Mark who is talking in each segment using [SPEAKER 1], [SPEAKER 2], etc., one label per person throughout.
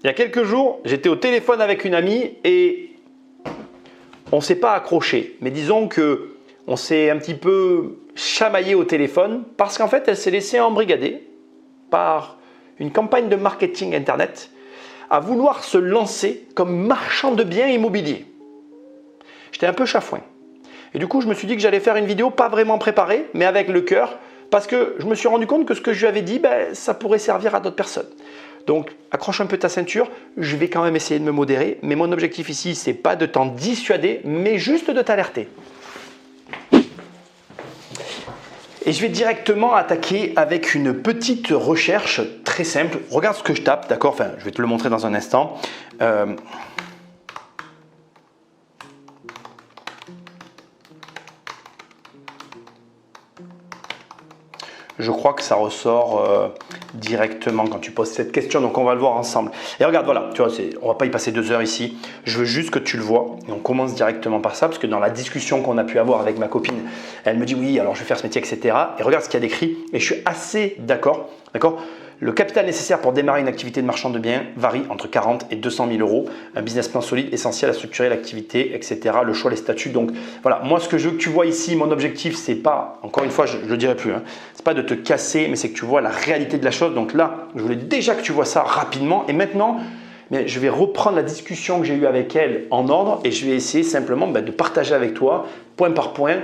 [SPEAKER 1] Il y a quelques jours, j'étais au téléphone avec une amie et on ne s'est pas accroché. Mais disons qu'on s'est un petit peu chamaillé au téléphone parce qu'en fait, elle s'est laissée embrigader par une campagne de marketing internet à vouloir se lancer comme marchand de biens immobiliers. J'étais un peu chafouin. Et du coup, je me suis dit que j'allais faire une vidéo pas vraiment préparée, mais avec le cœur, parce que je me suis rendu compte que ce que je lui avais dit, ça pourrait servir à d'autres personnes. Donc, accroche un peu ta ceinture, je vais quand même essayer de me modérer, mais mon objectif ici, ce n'est pas de t'en dissuader, mais juste de t'alerter. Et je vais directement attaquer avec une petite recherche très simple. Regarde ce que je tape, d'accord? Enfin, je vais te le montrer dans un instant. Je crois que ça ressort directement quand tu poses cette question, donc on va le voir ensemble. Et regarde, voilà, tu vois, on va pas y passer 2 heures ici. Je veux juste que tu le vois. Et on commence directement par ça, parce que dans la discussion qu'on a pu avoir avec ma copine, elle me dit oui, alors je vais faire ce métier, etc. Et regarde ce qu'il y a décrit, et je suis assez d'accord. Le capital nécessaire pour démarrer une activité de marchand de biens varie entre 40 et 200 000 euros. Un business plan solide, essentiel à structurer l'activité, etc. Le choix, les statuts. Donc voilà, moi ce que je veux que tu vois ici, mon objectif, c'est pas, encore une fois, je ne le dirai plus, c'est pas de te casser, mais c'est que tu vois la réalité de la chose. Donc là, je voulais déjà que tu vois ça rapidement. Et maintenant, je vais reprendre la discussion que j'ai eue avec elle en ordre et je vais essayer simplement de partager avec toi, point par point,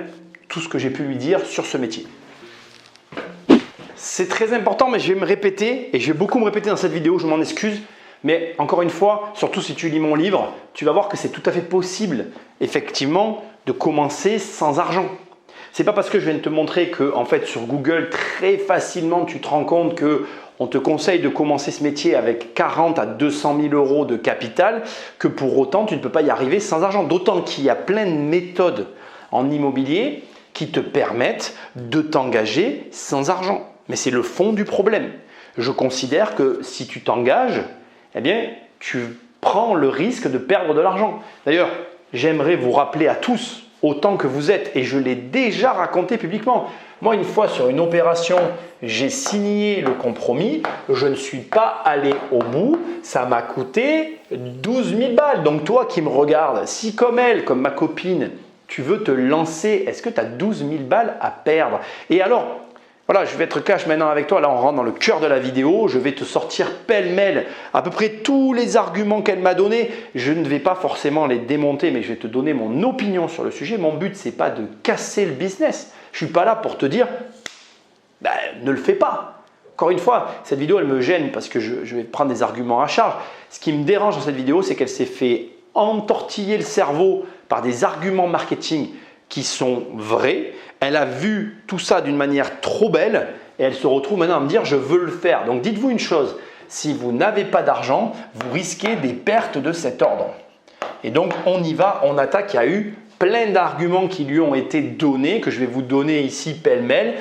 [SPEAKER 1] tout ce que j'ai pu lui dire sur ce métier. C'est très important, mais je vais me répéter et je vais beaucoup me répéter dans cette vidéo, je m'en excuse. Mais encore une fois, surtout si tu lis mon livre, tu vas voir que c'est tout à fait possible, effectivement, de commencer sans argent. Ce n'est pas parce que je viens de te montrer que, en fait, sur Google, très facilement, tu te rends compte qu'on te conseille de commencer ce métier avec 40 à 200 000 euros de capital que pour autant, tu ne peux pas y arriver sans argent. D'autant qu'il y a plein de méthodes en immobilier qui te permettent de t'engager sans argent. Mais c'est le fond du problème. Je considère que si tu t'engages, eh bien, tu prends le risque de perdre de l'argent. D'ailleurs, j'aimerais vous rappeler à tous, autant que vous êtes, et je l'ai déjà raconté publiquement. Moi, une fois sur une opération, j'ai signé le compromis, je ne suis pas allé au bout, ça m'a coûté 12 000 balles. Donc toi qui me regardes, si comme elle, comme ma copine, tu veux te lancer, est-ce que tu as 12 000 balles à perdre? Et alors, voilà, je vais être cash maintenant avec toi. Là, on rentre dans le cœur de la vidéo. Je vais te sortir pêle-mêle à peu près tous les arguments qu'elle m'a donnés. Je ne vais pas forcément les démonter, mais je vais te donner mon opinion sur le sujet. Mon but, ce n'est pas de casser le business. Je ne suis pas là pour te dire ne le fais pas. Encore une fois, cette vidéo, elle me gêne parce que je vais prendre des arguments à charge. Ce qui me dérange dans cette vidéo, c'est qu'elle s'est fait entortiller le cerveau par des arguments marketing qui sont vrais. Elle a vu tout ça d'une manière trop belle et elle se retrouve maintenant à me dire je veux le faire. Donc dites-vous une chose, si vous n'avez pas d'argent, vous risquez des pertes de cet ordre. Et donc on y va, on attaque. Il y a eu plein d'arguments qui lui ont été donnés, que je vais vous donner ici pêle-mêle,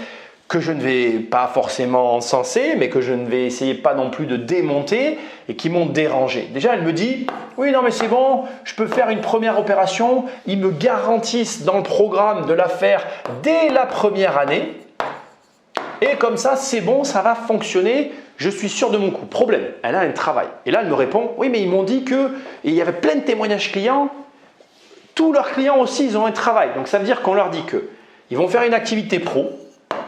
[SPEAKER 1] que je ne vais pas forcément encenser, mais que je ne vais essayer pas non plus de démonter et qui m'ont dérangé. Déjà, elle me dit « Oui, non mais c'est bon, je peux faire une première opération, ils me garantissent dans le programme de la faire dès la première année et comme ça, c'est bon, ça va fonctionner, je suis sûr de mon coup. » Problème, elle a un travail. Et là, elle me répond « Oui, mais ils m'ont dit que… » Et il y avait plein de témoignages clients, tous leurs clients aussi, ils ont un travail. Donc ça veut dire qu'on leur dit qu'ils vont faire une activité pro.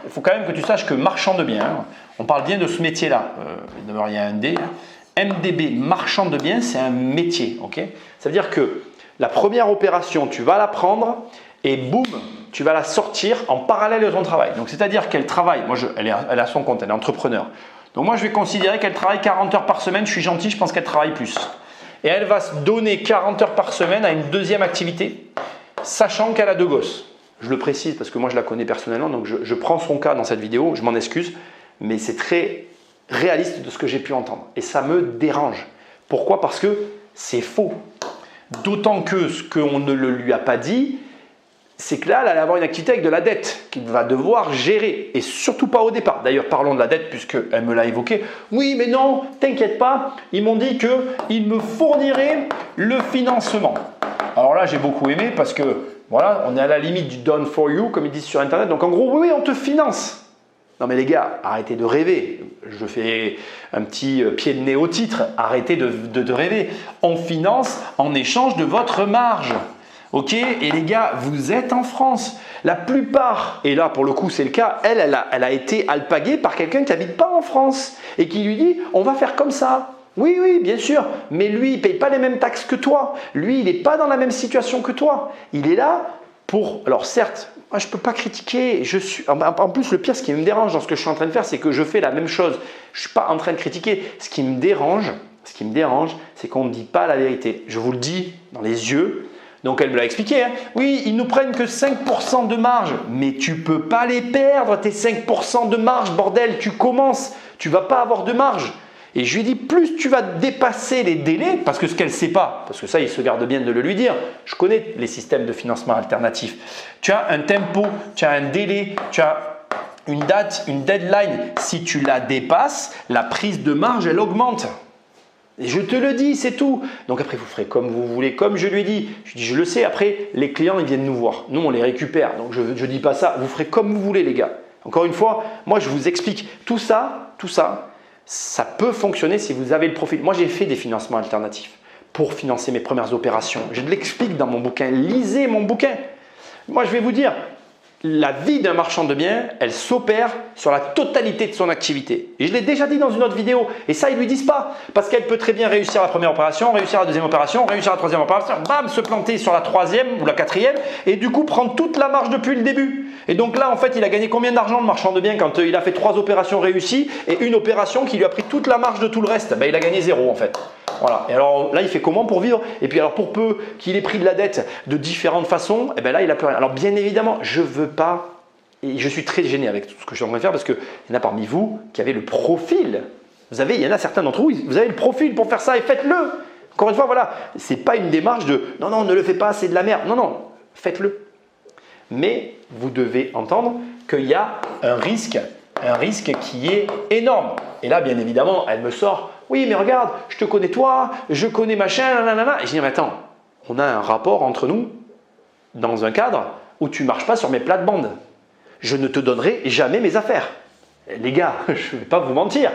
[SPEAKER 1] Il faut quand même que tu saches que marchand de biens, on parle bien de ce métier-là. D'abord, il y a un D. MDB, marchand de biens, c'est un métier. Okay, ça veut dire que la première opération, tu vas la prendre et boum, tu vas la sortir en parallèle de ton travail. Donc, c'est-à-dire qu'elle travaille. Moi, elle a son compte, elle est entrepreneur. Donc, moi, je vais considérer qu'elle travaille 40 heures par semaine. Je suis gentil, je pense qu'elle travaille plus. Et elle va se donner 40 heures par semaine à une deuxième activité, sachant qu'elle a 2 gosses. Je le précise parce que moi je la connais personnellement, donc je prends son cas dans cette vidéo, je m'en excuse, mais c'est très réaliste de ce que j'ai pu entendre. Et ça me dérange. Pourquoi? Parce que c'est faux. D'autant que ce qu'on ne le lui a pas dit, c'est que là, elle allait avoir une activité avec de la dette qu'il va devoir gérer. Et surtout pas au départ. D'ailleurs, parlons de la dette puisqu'elle me l'a évoqué. Oui, mais non, t'inquiète pas, ils m'ont dit qu'ils me fourniraient le financement. Alors là, j'ai beaucoup aimé parce que voilà, on est à la limite du done for you, comme ils disent sur Internet. Donc en gros, oui, on te finance. Non mais les gars, arrêtez de rêver. Je fais un petit pied de nez au titre. Arrêtez de rêver. On finance en échange de votre marge. Ok? Et les gars, vous êtes en France. La plupart, et là pour le coup c'est le cas, elle a été alpaguée par quelqu'un qui n'habite pas en France et qui lui dit on va faire comme ça. Oui, oui, bien sûr, mais lui il ne paye pas les mêmes taxes que toi. Lui il n'est pas dans la même situation que toi. Il est là pour… Alors certes, moi je ne peux pas critiquer. En plus le pire, ce qui me dérange dans ce que je suis en train de faire, c'est que je fais la même chose. Je ne suis pas en train de critiquer. Ce qui me dérange, c'est qu'on ne dit pas la vérité. Je vous le dis dans les yeux. Donc elle me l'a expliqué, hein. Oui, ils nous prennent que 5% de marge, mais tu ne peux pas les perdre, tes 5% de marge, bordel, tu commences, tu ne vas pas avoir de marge. Et je lui ai dit, plus tu vas dépasser les délais, parce que ce qu'elle ne sait pas, parce que ça, il se garde bien de le lui dire, je connais les systèmes de financement alternatifs. Tu as un tempo, tu as un délai, tu as une date, une deadline. Si tu la dépasses, la prise de marge, elle augmente. Et je te le dis, c'est tout. Donc après, vous ferez comme vous voulez, comme je lui ai dit. Je dis, je le sais, après, les clients, ils viennent nous voir. Nous, on les récupère. Donc je ne dis pas ça. Vous ferez comme vous voulez, les gars. Encore une fois, moi, je vous explique. Tout ça, ça peut fonctionner si vous avez le profil. Moi, j'ai fait des financements alternatifs pour financer mes premières opérations. Je l'explique dans mon bouquin. Lisez mon bouquin. Moi, je vais vous dire, la vie d'un marchand de biens, elle s'opère sur la totalité de son activité. Et je l'ai déjà dit dans une autre vidéo. Et ça, ils ne lui disent pas. Parce qu'elle peut très bien réussir la première opération, réussir la deuxième opération, réussir la troisième opération, bam, se planter sur la troisième ou la quatrième et du coup prendre toute la marge depuis le début. Et donc là, en fait, il a gagné combien d'argent le marchand de biens quand il a fait 3 opérations réussies et une opération qui lui a pris toute la marge de tout le reste? Ben, il a gagné 0 en fait. Voilà. Et alors là, il fait comment pour vivre? Et puis alors pour peu qu'il ait pris de la dette de différentes façons, et ben là, il n'a plus rien. Alors bien évidemment, je ne veux pas, et je suis très gêné avec tout ce que je suis en train de faire parce qu'il y en a parmi vous qui avez le profil. Il y en a certains d'entre vous, vous avez le profil pour faire ça et faites-le. Encore une fois, voilà, ce n'est pas une démarche de non, non, ne le fais pas, c'est de la merde. Non, non, faites-le. Mais vous devez entendre qu'il y a un risque qui est énorme. Et là, bien évidemment, elle me sort « Oui, mais regarde, je te connais toi, je connais machin, nanana. » Et je dis « Mais attends, on a un rapport entre nous dans un cadre où tu ne marches pas sur mes plates-bandes. Je ne te donnerai jamais mes affaires. » Les gars, je ne vais pas vous mentir.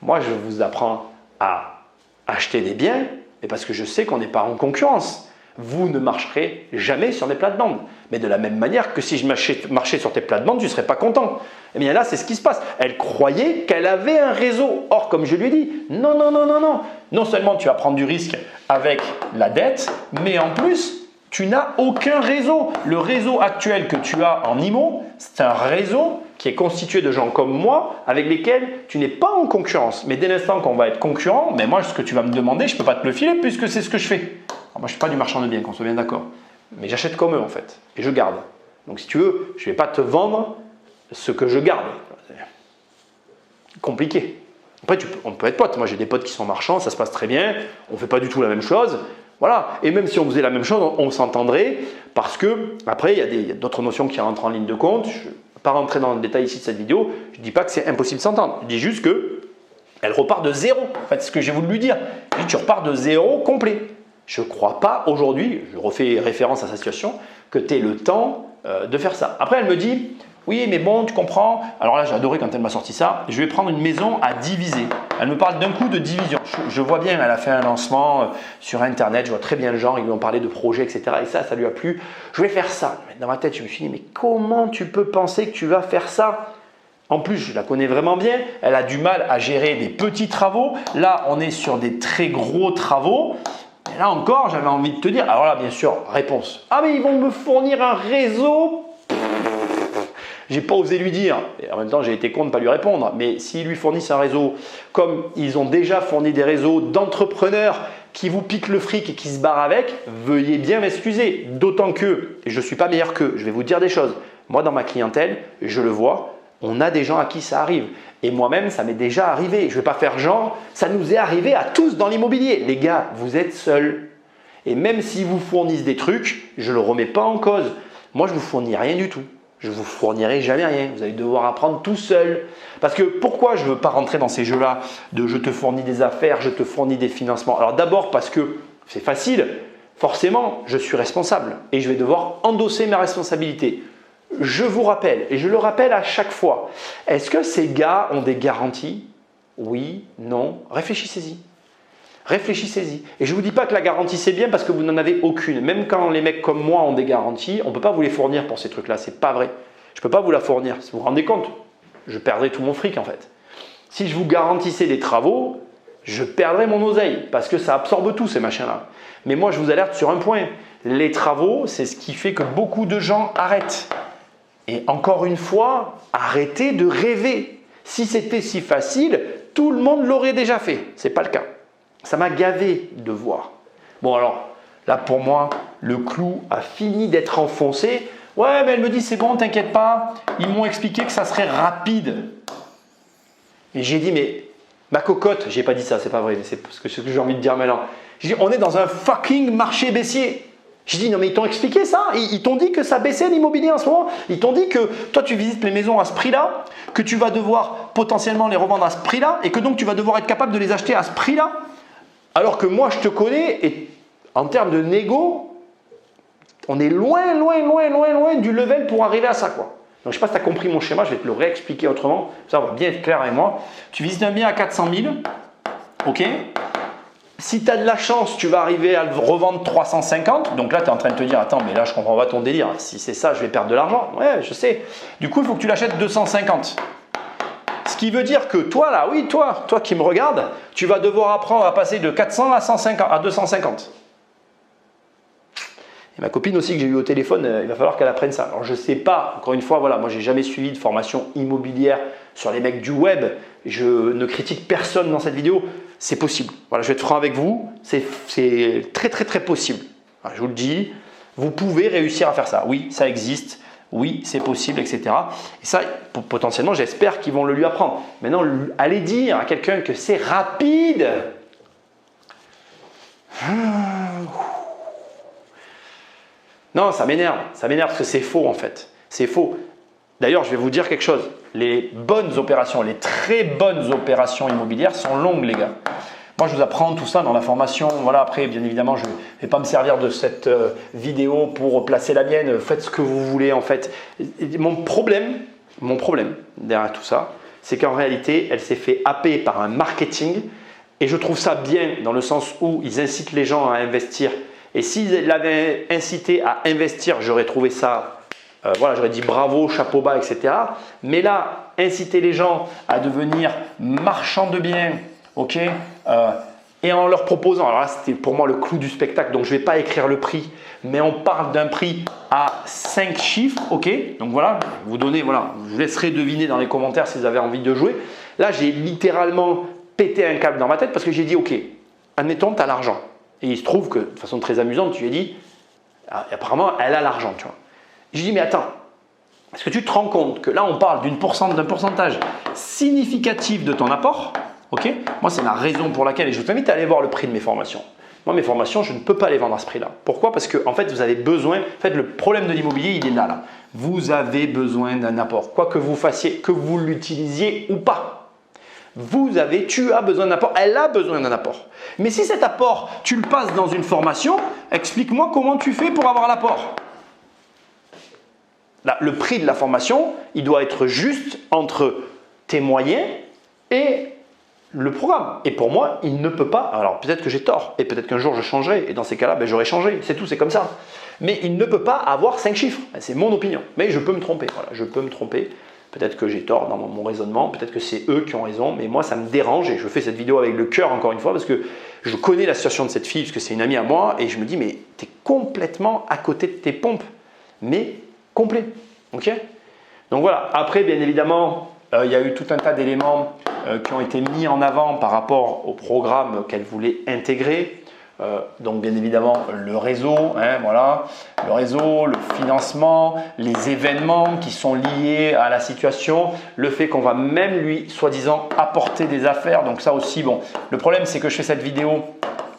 [SPEAKER 1] Moi, je vous apprends à acheter des biens, mais parce que je sais qu'on n'est pas en concurrence. Vous ne marcherez jamais sur mes plates-bandes. Mais de la même manière que si je marchais sur tes plates-bandes, tu ne serais pas content. Eh bien là, c'est ce qui se passe. Elle croyait qu'elle avait un réseau. Or, comme je lui ai dit, non, non, non, non, non. Non seulement tu vas prendre du risque avec la dette, mais en plus, tu n'as aucun réseau. Le réseau actuel que tu as en IMO, c'est un réseau qui est constitué de gens comme moi avec lesquels tu n'es pas en concurrence. Mais dès l'instant qu'on va être concurrent, mais moi, ce que tu vas me demander, je ne peux pas te le filer puisque c'est ce que je fais. Alors moi, je ne suis pas du marchand de biens, qu'on soit bien d'accord. Mais j'achète comme eux en fait. Et je garde. Donc si tu veux, je ne vais pas te vendre ce que je garde. C'est compliqué. Après, on peut être potes. Moi, j'ai des potes qui sont marchands, ça se passe très bien. On ne fait pas du tout la même chose. Voilà. Et même si on faisait la même chose, on s'entendrait parce que après, il y a d'autres notions qui rentrent en ligne de compte. Je ne vais pas rentrer dans le détail ici de cette vidéo. Je ne dis pas que c'est impossible de s'entendre. Je dis juste qu'elle repart de zéro. En fait, c'est ce que j'ai voulu lui dire. Je dis, tu repars de zéro complet. Je ne crois pas aujourd'hui, je refais référence à sa situation, que tu aies le temps de faire ça. Après, elle me dit, oui, mais bon, tu comprends. Alors là, j'ai adoré quand elle m'a sorti ça. Je vais prendre une maison à diviser. Elle me parle d'un coup de division. Je vois bien, elle a fait un lancement sur Internet. Je vois très bien le genre. Ils lui ont parlé de projets, etc. Et ça lui a plu. Je vais faire ça. Dans ma tête, je me suis dit, mais comment tu peux penser que tu vas faire ça? En plus, je la connais vraiment bien. Elle a du mal à gérer des petits travaux. Là, on est sur des très gros travaux. Et là encore, j'avais envie de te dire, alors là, bien sûr, réponse. Ah, mais ils vont me fournir un réseau. J'ai pas osé lui dire. Et en même temps, j'ai été con de ne pas lui répondre. Mais s'ils lui fournissent un réseau, comme ils ont déjà fourni des réseaux d'entrepreneurs qui vous piquent le fric et qui se barrent avec, veuillez bien m'excuser. D'autant que, et je ne suis pas meilleur qu'eux, je vais vous dire des choses. Moi, dans ma clientèle, je le vois, on a des gens à qui ça arrive. Et moi-même, ça m'est déjà arrivé. Je ne vais pas faire genre, ça nous est arrivé à tous dans l'immobilier. Les gars, vous êtes seuls. Et même s'ils vous fournissent des trucs, je ne le remets pas en cause. Moi, je ne vous fournis rien du tout. Je ne vous fournirai jamais rien. Vous allez devoir apprendre tout seul. Parce que pourquoi je ne veux pas rentrer dans ces jeux-là de je te fournis des affaires, je te fournis des financements? Alors d'abord parce que c'est facile. Forcément, je suis responsable et je vais devoir endosser mes responsabilités. je vous rappelle, et je le rappelle à chaque fois, est-ce que ces gars ont des garanties? Oui, non, réfléchissez-y. Réfléchissez-y. Et je ne vous dis pas que la garantie c'est bien parce que vous n'en avez aucune. Même quand les mecs comme moi ont des garanties, on ne peut pas vous les fournir pour ces trucs-là. C'est pas vrai. Je ne peux pas vous la fournir. Si vous vous rendez compte, je perdrais tout mon fric en fait. Si je vous garantissais des travaux, je perdrais mon oseille parce que ça absorbe tout ces machins-là. Mais moi je vous alerte sur un point. Les travaux, c'est ce qui fait que beaucoup de gens arrêtent. Et encore une fois, arrêtez de rêver. Si c'était si facile, tout le monde l'aurait déjà fait. Ce n'est pas le cas. Ça m'a gavé de voir. Bon alors, là pour moi, le clou a fini d'être enfoncé. Ouais, mais elle me dit c'est bon, t'inquiète pas. Ils m'ont expliqué que ça serait rapide. Et j'ai dit mais ma cocotte, j'ai pas dit ça, c'est pas vrai, mais c'est ce que j'ai envie de dire maintenant. J'ai dit on est dans un fucking marché baissier. J'ai dit non mais ils t'ont expliqué ça, ils t'ont dit que ça baissait l'immobilier en ce moment. Ils t'ont dit que toi tu visites les maisons à ce prix-là, que tu vas devoir potentiellement les revendre à ce prix-là et que donc tu vas devoir être capable de les acheter à ce prix-là. Alors que moi, je te connais et en termes de négo, on est loin du level pour arriver à ça, quoi. Donc, je ne sais pas si tu as compris mon schéma, je vais te le réexpliquer autrement. Ça va bien être clair avec moi. Tu visites un bien à 400 000, ok? Si tu as de la chance, tu vas arriver à le revendre 350. Donc là, tu es en train de te dire, attends, mais là, je ne comprends pas ton délire. Si c'est ça, je vais perdre de l'argent. Ouais, je sais. Du coup, il faut que tu l'achètes 250. Ce qui veut dire que toi là, oui, toi qui me regardes, tu vas devoir apprendre à passer de 400 à 250. Et ma copine aussi que j'ai eu au téléphone, il va falloir qu'elle apprenne ça. Alors je ne sais pas, encore une fois, voilà, moi j'ai jamais suivi de formation immobilière sur les mecs du web. Je ne critique personne dans cette vidéo. C'est possible. Voilà, je vais être franc avec vous. C'est très possible. Voilà, je vous le dis, vous pouvez réussir à faire ça. Oui, ça existe. Oui, c'est possible, etc. Et ça, potentiellement, j'espère qu'ils vont le lui apprendre. Maintenant, allez dire à quelqu'un que c'est rapide. Non, ça m'énerve parce que c'est faux en fait. C'est faux. D'ailleurs, je vais vous dire quelque chose. Les bonnes opérations, les très bonnes opérations immobilières sont longues, les gars. Moi, je vous apprends tout ça dans la formation. Voilà, après, bien évidemment, je ne vais pas me servir de cette vidéo pour placer la mienne. Faites ce que vous voulez, en fait. Mon problème derrière tout ça, c'est qu'en réalité, elle s'est fait happer par un marketing. Et je trouve ça bien dans le sens où ils incitent les gens à investir. Et s'ils l'avaient incité à investir, j'aurais trouvé ça, voilà, j'aurais dit bravo, chapeau bas, etc. Mais là, inciter les gens à devenir marchands de biens, ok, et en leur proposant, alors là c'était pour moi le clou du spectacle, donc je ne vais pas écrire le prix, mais on parle d'un prix à 5 chiffres, ok, donc voilà, vous donnez, voilà, je vous laisserai deviner dans les commentaires si vous avez envie de jouer. Là j'ai littéralement pété un câble dans ma tête parce que j'ai dit ok, admettons tu as l'argent, et il se trouve que de façon très amusante tu lui as dit, apparemment elle a l'argent, tu vois. J'ai dit mais attends, est-ce que tu te rends compte que là on parle d'un pourcentage significatif de ton apport? Ok, moi, c'est la raison pour laquelle, et je vous invite à aller voir le prix de mes formations. Moi, mes formations, je ne peux pas les vendre à ce prix-là. Pourquoi? Parce que, en fait, vous avez besoin, en fait, le problème de l'immobilier, il est là. Vous avez besoin d'un apport. Quoi que vous fassiez, que vous l'utilisiez ou pas. Tu as besoin d'un apport, elle a besoin d'un apport. Mais si cet apport, tu le passes dans une formation, explique-moi comment tu fais pour avoir l'apport. Là, le prix de la formation, il doit être juste entre tes moyens et le programme. Et pour moi, il ne peut pas, alors peut-être que j'ai tort, et peut-être qu'un jour je changerai, et dans ces cas-là, j'aurai changé, c'est tout, c'est comme ça. Mais il ne peut pas avoir 5 chiffres, c'est mon opinion. Mais je peux me tromper, voilà, je peux me tromper. Peut-être que j'ai tort dans mon raisonnement, peut-être que c'est eux qui ont raison, mais moi ça me dérange, et je fais cette vidéo avec le cœur encore une fois, parce que je connais la situation de cette fille, parce que c'est une amie à moi, et je me dis, mais tu es complètement à côté de tes pompes, mais complet, ok? Donc voilà, après bien évidemment, il y a eu tout un tas d'éléments qui ont été mis en avant par rapport au programme qu'elle voulait intégrer. Donc bien évidemment le réseau, voilà, le réseau, le financement, les événements qui sont liés à la situation, le fait qu'on va même lui soi-disant apporter des affaires. Donc ça aussi, bon, le problème c'est que je fais cette vidéo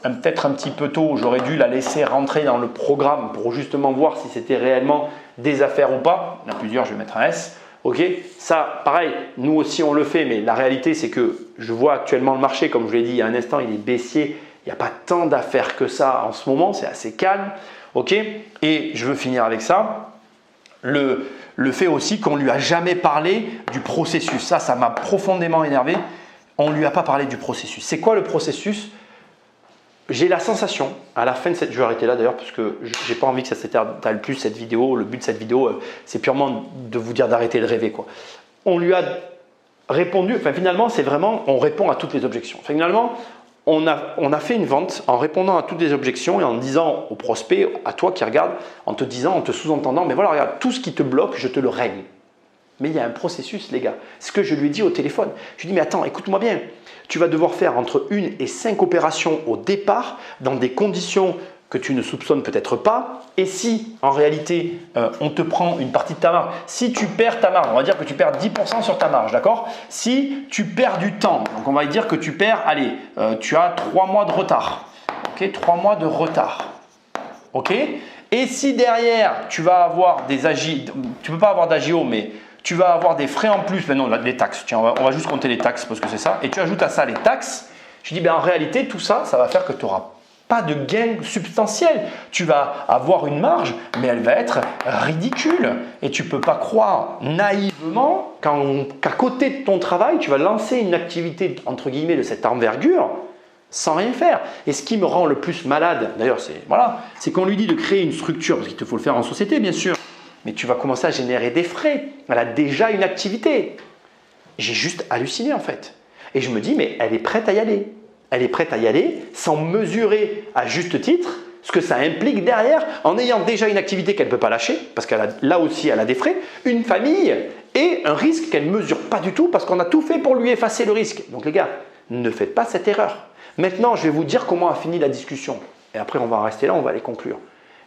[SPEAKER 1] peut-être un petit peu tôt, j'aurais dû la laisser rentrer dans le programme pour justement voir si c'était réellement des affaires ou pas. Il y en a plusieurs, je vais mettre un S. Ok, ça pareil, nous aussi on le fait, mais la réalité c'est que je vois actuellement le marché, comme je vous l'ai dit il y a un instant, il est baissier, il n'y a pas tant d'affaires que ça en ce moment, c'est assez calme. Ok, et je veux finir avec ça. Le fait aussi qu'on ne lui a jamais parlé du processus. Ça m'a profondément énervé. On ne lui a pas parlé du processus. C'est quoi le processus? J'ai la sensation, à la fin de cette… Je vais arrêter là d'ailleurs parce que je n'ai pas envie que ça s'étale plus cette vidéo. Le but de cette vidéo, c'est purement de vous dire d'arrêter de rêver, quoi. On lui a répondu, enfin finalement, c'est vraiment, on répond à toutes les objections. Finalement, on a fait une vente en répondant à toutes les objections et en disant au prospect, à toi qui regarde, en te disant, en te sous-entendant, mais voilà, regarde, tout ce qui te bloque, je te le règle. Mais il y a un processus, les gars. Ce que je lui ai dit au téléphone. Je lui ai dit, mais attends, écoute-moi bien. Tu vas devoir faire entre 1 et 5 opérations au départ dans des conditions que tu ne soupçonnes peut-être pas. Et si, en réalité, on te prend une partie de ta marge, si tu perds ta marge, on va dire que tu perds 10% sur ta marge, d'accord? Si tu perds du temps, donc on va dire que tu perds, allez, tu as 3 mois de retard. Ok, 3 mois de retard. Ok? Et si derrière, tu vas avoir des AGI, tu ne peux pas avoir d'AGO, mais tu vas avoir des frais en plus, mais non, les taxes. Tiens, on va juste compter les taxes parce que c'est ça. Et tu ajoutes à ça les taxes. Je dis, ben, en réalité, tout ça, ça va faire que tu n'auras pas de gain substantiel. Tu vas avoir une marge, mais elle va être ridicule. Et tu ne peux pas croire naïvement qu'à côté de ton travail, tu vas lancer une activité, entre guillemets, de cette envergure sans rien faire. Et ce qui me rend le plus malade, d'ailleurs, c'est qu'on lui dit de créer une structure, parce qu'il te faut le faire en société, bien sûr. Mais tu vas commencer à générer des frais. Elle a déjà une activité. J'ai juste halluciné en fait. Et je me dis, mais elle est prête à y aller. Elle est prête à y aller sans mesurer à juste titre ce que ça implique derrière, en ayant déjà une activité qu'elle ne peut pas lâcher, parce là aussi elle a des frais, une famille et un risque qu'elle ne mesure pas du tout parce qu'on a tout fait pour lui effacer le risque. Donc les gars, ne faites pas cette erreur. Maintenant, je vais vous dire comment a fini la discussion. Et après, on va en rester là, on va aller conclure.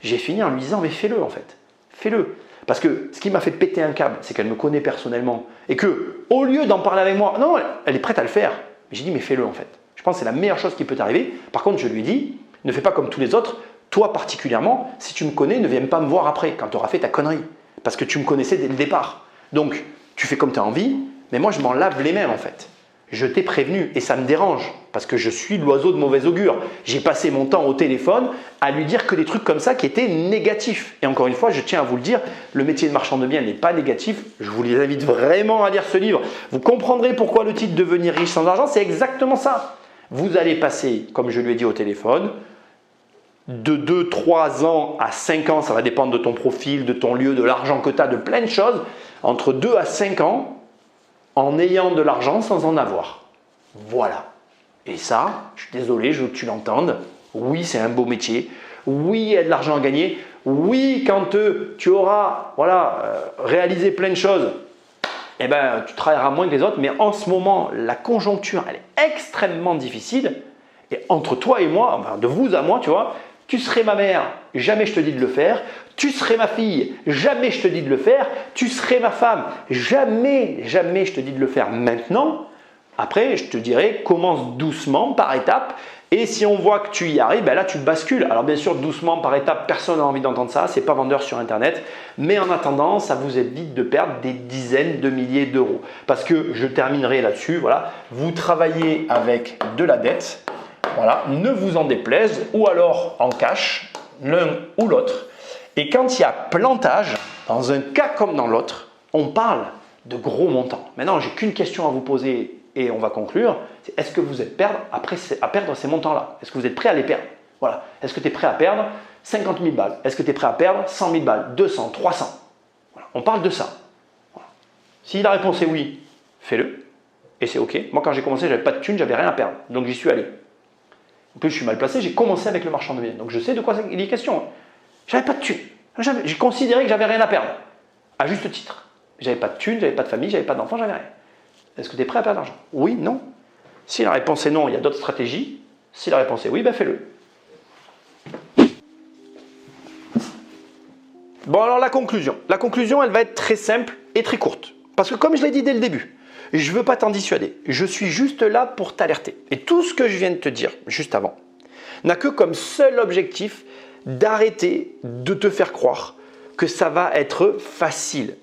[SPEAKER 1] J'ai fini en lui disant, mais fais-le en fait. Fais-le. Parce que ce qui m'a fait péter un câble, c'est qu'elle me connaît personnellement et que, au lieu d'en parler avec moi, non, elle est prête à le faire. Mais j'ai dit, mais fais-le en fait. Je pense que c'est la meilleure chose qui peut t'arriver. Par contre, je lui ai dit, ne fais pas comme tous les autres. Toi particulièrement, si tu me connais, ne viens pas me voir après quand tu auras fait ta connerie. Parce que tu me connaissais dès le départ. Donc, tu fais comme tu as envie, mais moi, je m'en lave les mains en fait. Je t'ai prévenu et ça me dérange parce que je suis l'oiseau de mauvais augure. J'ai passé mon temps au téléphone à lui dire que des trucs comme ça qui étaient négatifs. Et encore une fois, je tiens à vous le dire, le métier de marchand de biens n'est pas négatif. Je vous les invite vraiment à lire ce livre. Vous comprendrez pourquoi le titre « Devenir riche sans argent », c'est exactement ça. Vous allez passer, comme je lui ai dit au téléphone, de 2, 3 ans à 5 ans, ça va dépendre de ton profil, de ton lieu, de l'argent que tu as, de plein de choses, entre 2 à 5 ans, en ayant de l'argent sans en avoir. Voilà. Et ça, je suis désolé, je veux que tu l'entendes. Oui, c'est un beau métier. Oui, il y a de l'argent à gagner. Oui, quand tu auras réalisé plein de choses, eh ben, tu travailleras moins que les autres. Mais en ce moment, la conjoncture, elle est extrêmement difficile. Et entre toi et moi, enfin, de vous à moi, tu vois, tu serais ma mère, jamais je te dis de le faire. Tu serais ma fille, jamais je te dis de le faire. Tu serais ma femme, jamais je te dis de le faire maintenant. Après, je te dirais, commence doucement, par étapes. Et si on voit que tu y arrives, ben là, tu bascules. Alors bien sûr, doucement, par étapes, personne n'a envie d'entendre ça. Ce n'est pas vendeur sur Internet. Mais en attendant, ça vous évite de perdre des dizaines de milliers d'euros. Parce que je terminerai là-dessus. Voilà, vous travaillez avec de la dette. Voilà, ne vous en déplaise. Ou alors en cash, l'un ou l'autre. Et quand il y a plantage, dans un cas comme dans l'autre, on parle de gros montants. Maintenant, j'ai qu'une question à vous poser et on va conclure. C'est est-ce que vous êtes prêt à perdre ces montants-là? Est-ce que vous êtes prêt à les perdre? Voilà. Est-ce que tu es prêt à perdre 50 000 balles? Est-ce que tu es prêt à perdre 100 000 balles? 200, 300? Voilà. On parle de ça. Voilà. Si la réponse est oui, fais-le. Et c'est OK. Moi, quand j'ai commencé, je n'avais pas de thunes, j'avais rien à perdre. Donc, j'y suis allé. En plus, je suis mal placé. J'ai commencé avec le marchand de biens. Donc, je sais de quoi il est question. J'avais pas de thunes. J'ai considéré que j'avais rien à perdre. À juste titre. J'avais pas de thunes, j'avais pas de famille, j'avais pas d'enfants, j'avais rien. Est-ce que tu es prêt à perdre de l'argent? Oui, non. Si la réponse est non, il y a d'autres stratégies. Si la réponse est oui, ben fais-le. Bon, alors la conclusion. La conclusion, elle va être très simple et très courte. Parce que comme je l'ai dit dès le début, je ne veux pas t'en dissuader. Je suis juste là pour t'alerter. Et tout ce que je viens de te dire juste avant n'a que comme seul objectif d'arrêter de te faire croire que ça va être facile.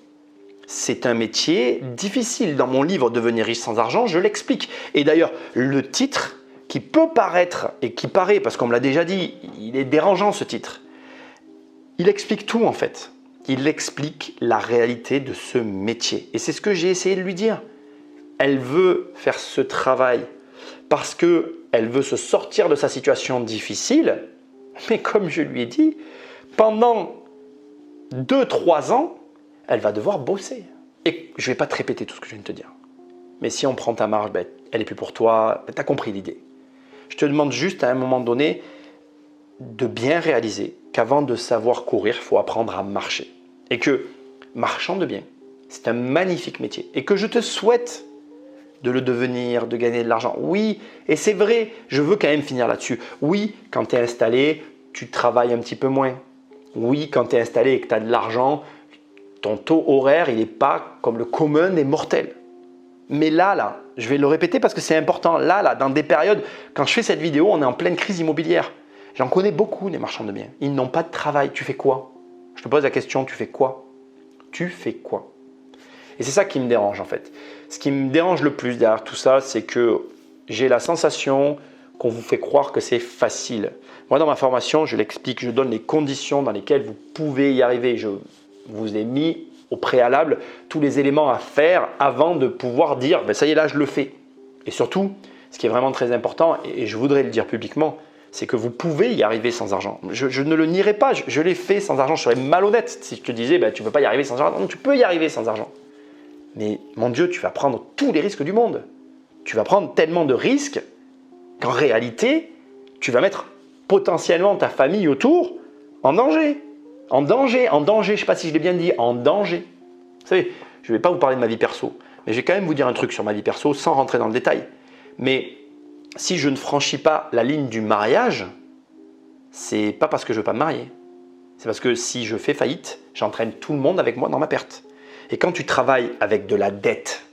[SPEAKER 1] C'est un métier difficile. Dans mon livre « Devenir riche sans argent », je l'explique. Et d'ailleurs, le titre qui peut paraître et qui paraît, parce qu'on me l'a déjà dit, il est dérangeant ce titre. Il explique tout en fait. il explique la réalité de ce métier. Et c'est ce que j'ai essayé de lui dire. Elle veut faire ce travail parce qu'elle veut se sortir de sa situation difficile. Mais comme je lui ai dit, pendant 2-3 ans, elle va devoir bosser. Et je ne vais pas te répéter tout ce que je viens de te dire. Mais si on prend ta marge, elle n'est plus pour toi. Tu as compris l'idée. Je te demande juste à un moment donné de bien réaliser qu'avant de savoir courir, il faut apprendre à marcher. Et que marchand de biens, c'est un magnifique métier. Et que je te souhaite de le devenir, de gagner de l'argent. Oui, et c'est vrai, je veux quand même finir là-dessus. Oui, quand tu es installé, tu travailles un petit peu moins. Oui, quand tu es installé et que tu as de l'argent, ton taux horaire, il n'est pas comme le commun des mortels. Mais là, je vais le répéter parce que c'est important. Là, dans des périodes, quand je fais cette vidéo, on est en pleine crise immobilière. J'en connais beaucoup des marchands de biens. Ils n'ont pas de travail. Tu fais quoi? Je te pose la question, tu fais quoi? Tu fais quoi? Et c'est ça qui me dérange en fait. Ce qui me dérange le plus derrière tout ça, c'est que j'ai la sensation qu'on vous fait croire que c'est facile. Moi, dans ma formation, je l'explique, je donne les conditions dans lesquelles vous pouvez y arriver. Je vous ai mis au préalable tous les éléments à faire avant de pouvoir dire ça y est, là, je le fais. Et surtout, ce qui est vraiment très important, et je voudrais le dire publiquement, c'est que vous pouvez y arriver sans argent. Je ne le nierai pas, je l'ai fait sans argent. Je serais malhonnête si je te disais tu ne peux pas y arriver sans argent. Non, tu peux y arriver sans argent. Mais mon Dieu, tu vas prendre tous les risques du monde. Tu vas prendre tellement de risques qu'en réalité, tu vas mettre potentiellement ta famille autour en danger. En danger, je ne sais pas si je l'ai bien dit, en danger. Vous savez, je ne vais pas vous parler de ma vie perso, mais je vais quand même vous dire un truc sur ma vie perso sans rentrer dans le détail. Mais si je ne franchis pas la ligne du mariage, c'est pas parce que je ne veux pas me marier. C'est parce que si je fais faillite, j'entraîne tout le monde avec moi dans ma perte. Et quand tu travailles avec de la dette,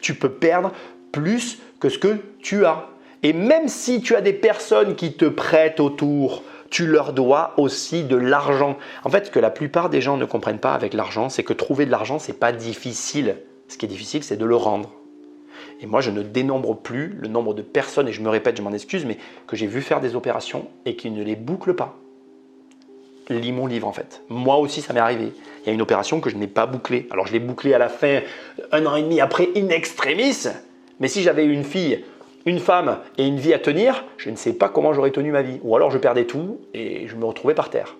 [SPEAKER 1] tu peux perdre plus que ce que tu as. Et même si tu as des personnes qui te prêtent autour, tu leur dois aussi de l'argent. En fait, ce que la plupart des gens ne comprennent pas avec l'argent, c'est que trouver de l'argent, ce n'est pas difficile. Ce qui est difficile, c'est de le rendre. Et moi, je ne dénombre plus le nombre de personnes, et je me répète, je m'en excuse, mais que j'ai vu faire des opérations et qui ne les bouclent pas. Lis mon livre en fait. Moi aussi, ça m'est arrivé. Il y a une opération que je n'ai pas bouclée. Alors, je l'ai bouclée à la fin, 1 an et demi après, in extremis. Mais si j'avais une fille, une femme et une vie à tenir, je ne sais pas comment j'aurais tenu ma vie. Ou alors, je perdais tout et je me retrouvais par terre.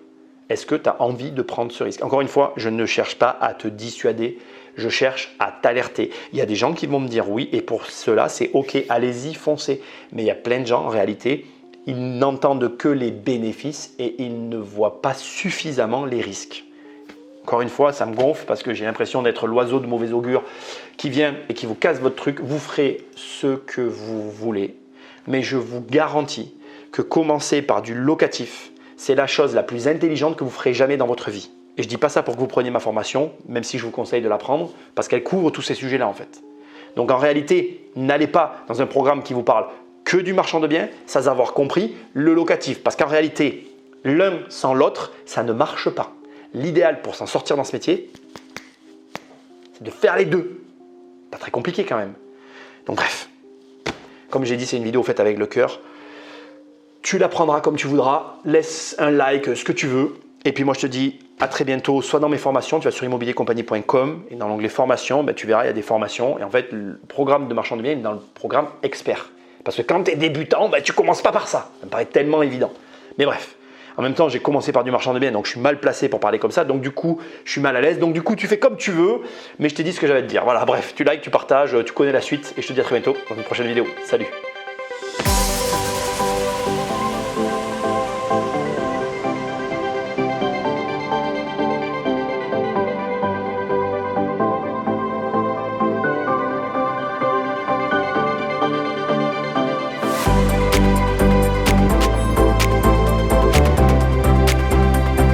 [SPEAKER 1] Est-ce que tu as envie de prendre ce risque? Encore une fois, je ne cherche pas à te dissuader. Je cherche à t'alerter. Il y a des gens qui vont me dire oui et pour cela, c'est OK, allez-y, foncez. Mais il y a plein de gens en réalité, ils n'entendent que les bénéfices et ils ne voient pas suffisamment les risques. Encore une fois, ça me gonfle parce que j'ai l'impression d'être l'oiseau de mauvais augure qui vient et qui vous casse votre truc. Vous ferez ce que vous voulez. Mais je vous garantis que commencer par du locatif, c'est la chose la plus intelligente que vous ferez jamais dans votre vie. Et je ne dis pas ça pour que vous preniez ma formation, même si je vous conseille de la prendre, parce qu'elle couvre tous ces sujets-là en fait. Donc en réalité, n'allez pas dans un programme qui vous parle que du marchand de biens, sans avoir compris le locatif. Parce qu'en réalité, l'un sans l'autre, ça ne marche pas. L'idéal pour s'en sortir dans ce métier, c'est de faire les deux. Pas très compliqué quand même. Donc bref, comme j'ai dit, c'est une vidéo faite avec le cœur. Tu la prendras comme tu voudras, laisse un like, ce que tu veux. Et puis moi je te dis à très bientôt, soit dans mes formations, tu vas sur immobiliercompagnie.com et dans l'onglet formation, tu verras, il y a des formations. Et en fait, le programme de marchand de biens est dans le programme expert. Parce que quand tu es débutant, tu ne commences pas par ça. Ça me paraît tellement évident. Mais bref, en même temps, j'ai commencé par du marchand de biens, donc je suis mal placé pour parler comme ça. Donc du coup, je suis mal à l'aise. Donc du coup, tu fais comme tu veux, mais je t'ai dit ce que j'avais à te dire. Voilà, bref, tu likes, tu partages, tu connais la suite. Et je te dis à très bientôt dans une prochaine vidéo. Salut!